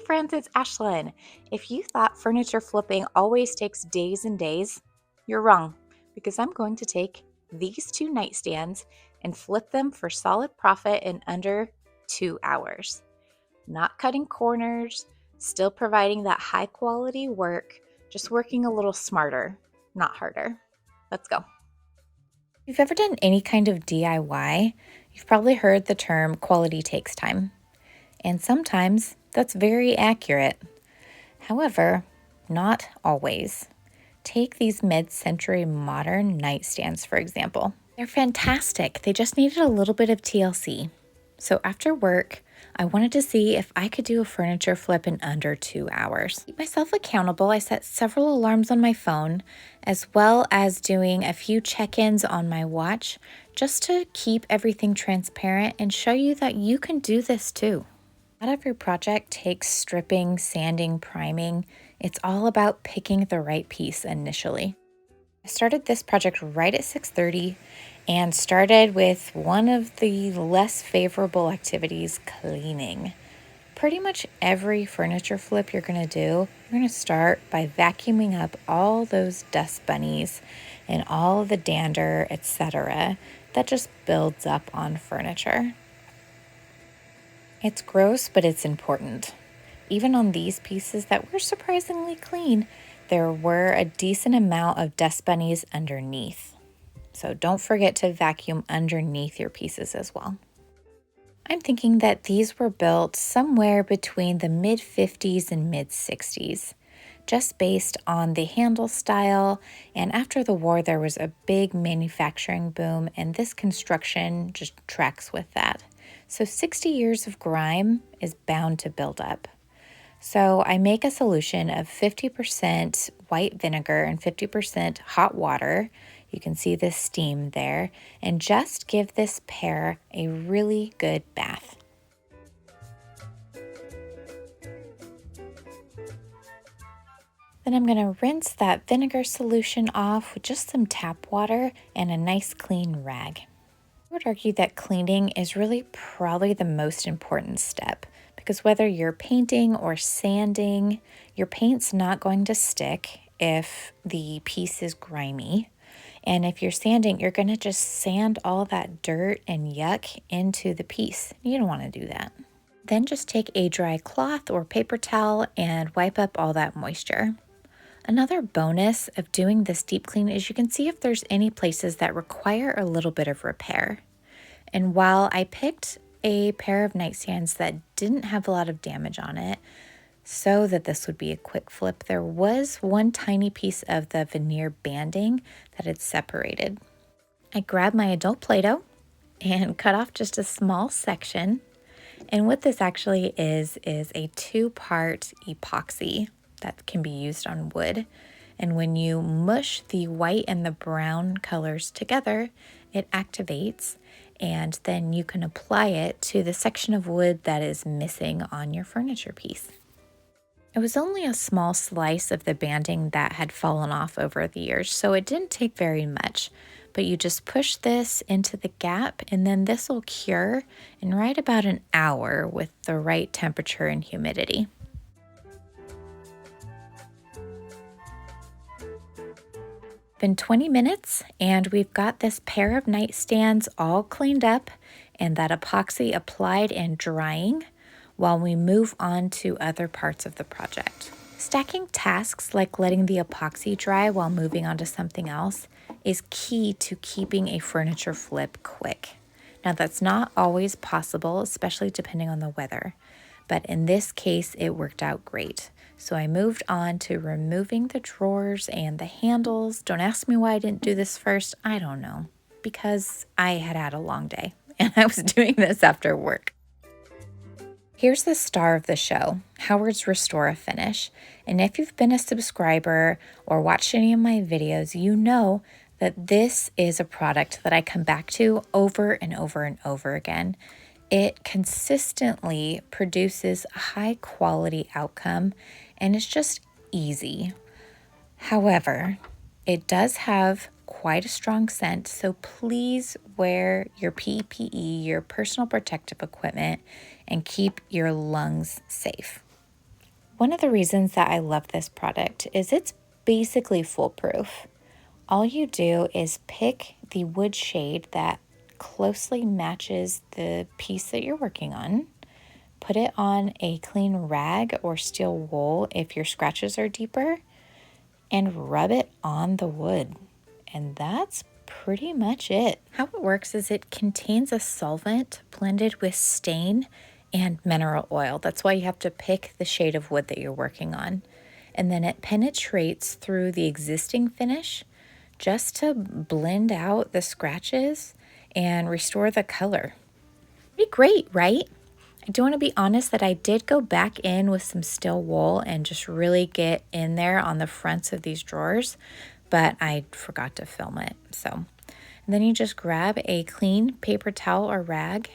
friends, it's Ashlyn. If you thought furniture flipping always takes days and days, you're wrong, because I'm going to take these two nightstands and flip them for solid profit in under 2 hours. Not cutting corners, still providing that high quality work, just working a little smarter, not harder. Let's go. If you've ever done any kind of DIY, you've probably heard the term quality takes time. And sometimes that's very accurate. However, not always. Take these mid-century modern nightstands, for example. They're fantastic. They just needed a little bit of TLC. So after work, I wanted to see if I could do a furniture flip in under 2 hours. To keep myself accountable, I set several alarms on my phone, as well as doing a few check-ins on my watch, just to keep everything transparent and show you that you can do this too. Not every project takes stripping, sanding, priming. It's all about picking the right piece initially. I started this project right at 6:30 and started with one of the less favorable activities, cleaning. Pretty much every furniture flip you're going to do, you're going to start by vacuuming up all those dust bunnies and all of the dander, etc., that just builds up on furniture. It's gross, but it's important. Even on these pieces that were surprisingly clean, there were a decent amount of dust bunnies underneath. So don't forget to vacuum underneath your pieces as well. I'm thinking that these were built somewhere between the mid-50s and mid-60s, just based on the handle style. And after the war, there was a big manufacturing boom, and this construction just tracks with that. So 60 years of grime is bound to build up. So I make a solution of 50% white vinegar and 50% hot water. You can see the steam there, and just give this pair a really good bath. Then I'm going to rinse that vinegar solution off with just some tap water and a nice clean rag. I would argue that cleaning is really probably the most important step, because whether you're painting or sanding, your paint's not going to stick if the piece is grimy. And if you're sanding, you're going to just sand all that dirt and yuck into the piece. You don't want to do that. Then just take a dry cloth or paper towel and wipe up all that moisture. Another bonus of doing this deep clean is you can see if there's any places that require a little bit of repair. And while I picked a pair of nightstands that didn't have a lot of damage on it, so that this would be a quick flip, there was one tiny piece of the veneer banding that had separated. I grabbed my adult Play-Doh and cut off just a small section. And what this actually is a 2-part epoxy that can be used on wood. And when you mush the white and the brown colors together, it activates, and then you can apply it to the section of wood that is missing on your furniture piece. It was only a small slice of the banding that had fallen off over the years, so it didn't take very much. But you just push this into the gap, and then this will cure in right about an hour with the right temperature and humidity. Been 20 minutes, and we've got this pair of nightstands all cleaned up and that epoxy applied and drying while we move on to other parts of the project. Stacking tasks like letting the epoxy dry while moving on to something else is key to keeping a furniture flip quick. Now, that's not always possible, especially depending on the weather, but in this case, it worked out great. So I moved on to removing the drawers and the handles. Don't ask me why I didn't do this first. I don't know, because I had had a long day and I was doing this after work. Here's the star of the show, Howard's Restore a Finish. And if you've been a subscriber or watched any of my videos, you know that this is a product that I come back to over and over and over again. It consistently produces a high quality outcome, and it's just easy. However, it does have quite a strong scent, so please wear your PPE, your personal protective equipment, and keep your lungs safe. One of the reasons that I love this product is it's basically foolproof. All you do is pick the wood shade that closely matches the piece that you're working on, put it on a clean rag or steel wool if your scratches are deeper, and rub it on the wood. And that's pretty much it. How it works is it contains a solvent blended with stain and mineral oil. That's why you have to pick the shade of wood that you're working on. And then it penetrates through the existing finish just to blend out the scratches and restore the color. Pretty great, right? I do want to be honest that I did go back in with some steel wool and just really get in there on the fronts of these drawers, but I forgot to film it. And then you just grab a clean paper towel or rag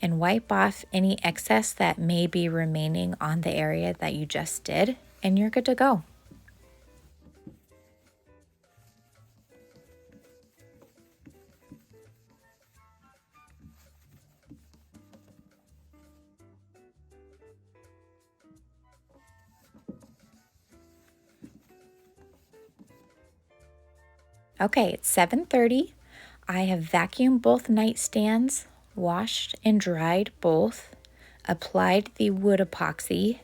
and wipe off any excess that may be remaining on the area that you just did, and you're good to go. Okay, it's 7:30. I have vacuumed both nightstands, washed and dried both, applied the wood epoxy,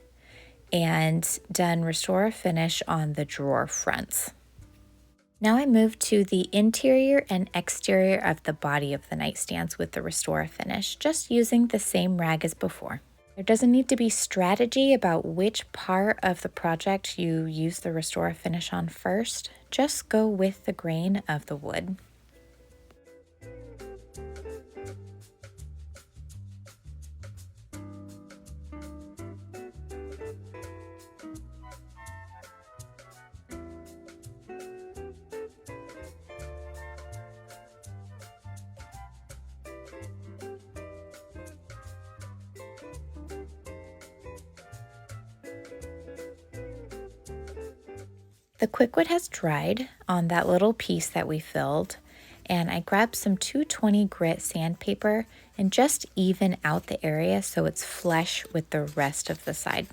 and done restore finish on the drawer fronts. Now I move to the interior and exterior of the body of the nightstands with the restore finish, just using the same rag as before. There doesn't need to be strategy about which part of the project you use the restore finish on first. Just go with the grain of the wood. The quickwood has dried on that little piece that we filled, and I grabbed some 220 grit sandpaper and just even out the area so it's flush with the rest of the side.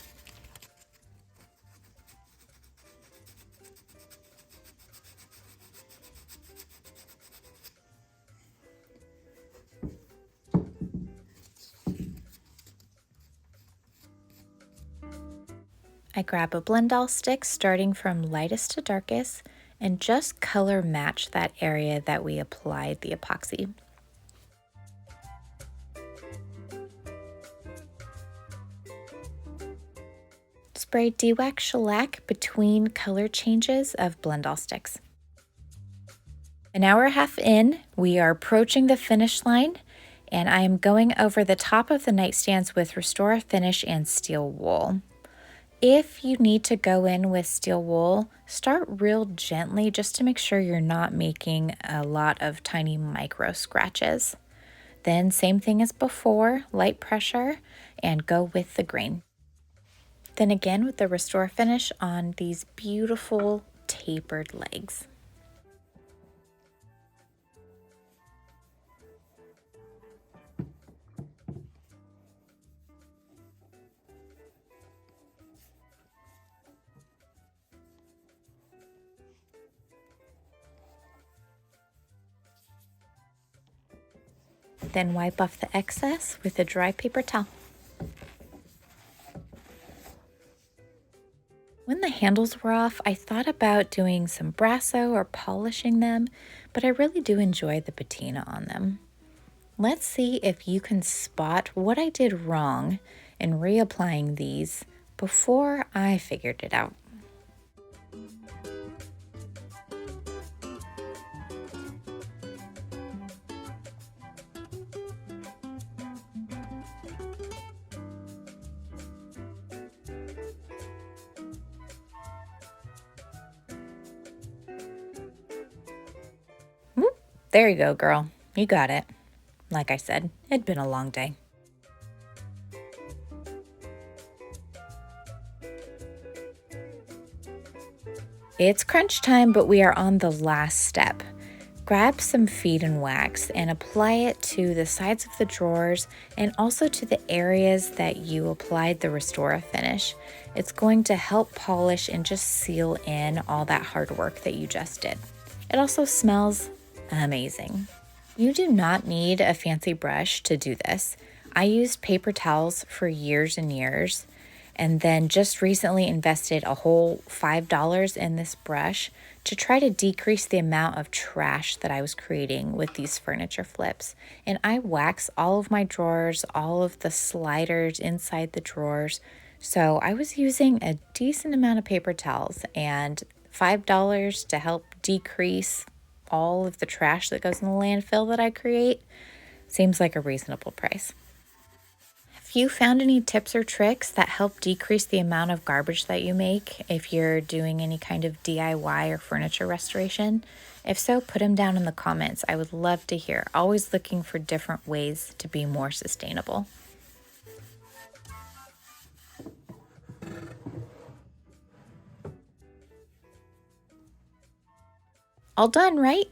I grab a blend-all stick starting from lightest to darkest and just color match that area that we applied the epoxy. Spray de-wax shellac between color changes of blend-all sticks. An hour and a half in, we are approaching the finish line, and I am going over the top of the nightstands with restore finish and steel wool. If you need to go in with steel wool, start real gently just to make sure you're not making a lot of tiny micro scratches. Then same thing as before, light pressure, and go with the grain. Then again with the restore finish on these beautiful tapered legs. Then wipe off the excess with a dry paper towel. When the handles were off, I thought about doing some brasso or polishing them, but I really do enjoy the patina on them. Let's see if you can spot what I did wrong in reapplying these before I figured it out. There you go, girl. You got it. Like I said, it'd been a long day. It's crunch time, but we are on the last step. Grab some feed and wax and apply it to the sides of the drawers and also to the areas that you applied the Restore finish. It's going to help polish and just seal in all that hard work that you just did. It also smells amazing. You do not need a fancy brush to do this. I used paper towels for years and years, and then just recently invested a whole $5 in this brush to try to decrease the amount of trash that I was creating with these furniture flips. And I wax all of my drawers, all of the sliders inside the drawers. So I was using a decent amount of paper towels, and $5 to help decrease all of the trash that goes in the landfill that I create seems like a reasonable price. Have you found any tips or tricks that help decrease the amount of garbage that you make if you're doing any kind of DIY or furniture restoration? If so, put them down in the comments. I would love to hear. Always looking for different ways to be more sustainable. All done, right?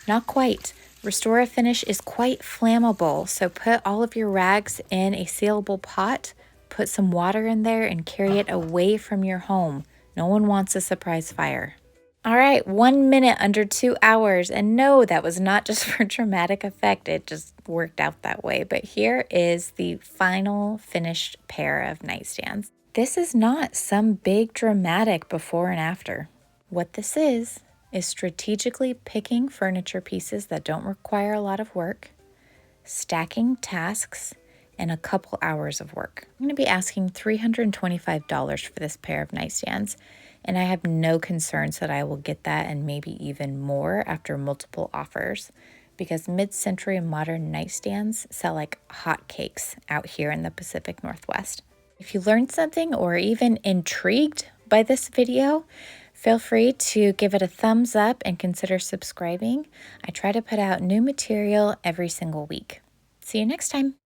Not quite. Restore Finish is quite flammable, so put all of your rags in a sealable pot, put some water in there, and carry it away from your home. No one wants a surprise fire. All right, 1 minute under 2 hours, and no, that was not just for dramatic effect. It just worked out that way. But here is the final finished pair of nightstands. This is not some big dramatic before and after. What this is strategically picking furniture pieces that don't require a lot of work, stacking tasks, and a couple hours of work. I'm going to be asking $325 for this pair of nightstands, and I have no concerns that I will get that and maybe even more after multiple offers, because mid-century modern nightstands sell like hotcakes out here in the Pacific Northwest. If you learned something or even intrigued by this video, feel free to give it a thumbs up and consider subscribing. I try to put out new material every single week. See you next time.